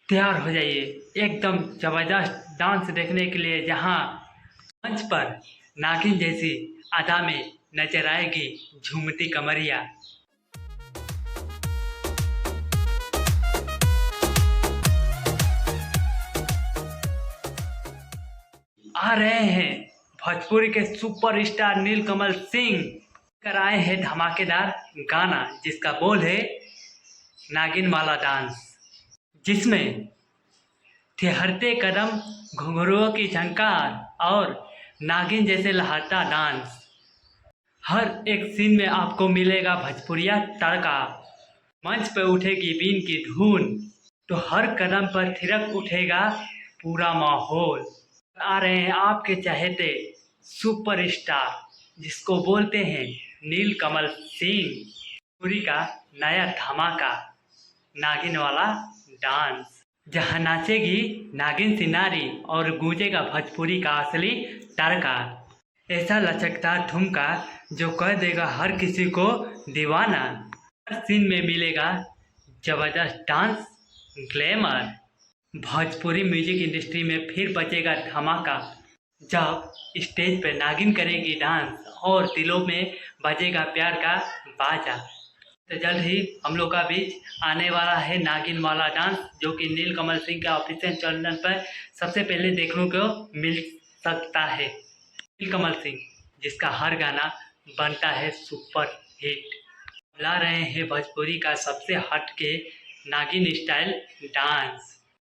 तैयार हो जाइए एकदम जबरदस्त डांस देखने के लिए, जहां मंच पर नागिन जैसी अदा में नजर आएगी झूमती कमरिया। आ रहे हैं भोजपुरी के सुपरस्टार नीलकमल सिंह, कराए हैं धमाकेदार गाना जिसका बोल है नागिन वाला डांस, जिसमें ठहरते कदम, घुंघरुओं की झंकार और नागिन जैसे लहरता डांस। हर एक सीन में आपको मिलेगा भोजपुरिया तड़का। मंच पर उठेगी बीन की धुन तो हर कदम पर थिरक उठेगा पूरा माहौल। आ रहे हैं आपके चहेते सुपरस्टार, जिसको बोलते हैं नीलकमल सिंह। भोजपुरी का नया धमाका नागिन वाला डांस, जहां नाचेगी नागिन सी नारी और गूंजेगा भोजपुरी का असली तड़का। ऐसा लचकदार ठुमका जो कर देगा हर किसी को दीवाना। हर सीन में मिलेगा जबरदस्त dance glamour. Bhojpuri music industry में फिर बचेगा धमाका जब स्टेज पर नागिन करेगी डांस और दिलों में बजेगा प्यार का बाजा। तो जल्द ही हम लोग का बीच आने वाला है नागिन वाला डांस, जो कि नीलकमल सिंह के ऑफिशियल चैनल पर सबसे पहले देखने को मिल सकता है। नीलकमल सिंह जिसका हर गाना बनता है सुपर हिट, ला रहे हैं भोजपुरी का सबसे हट के नागिन स्टाइल डांस।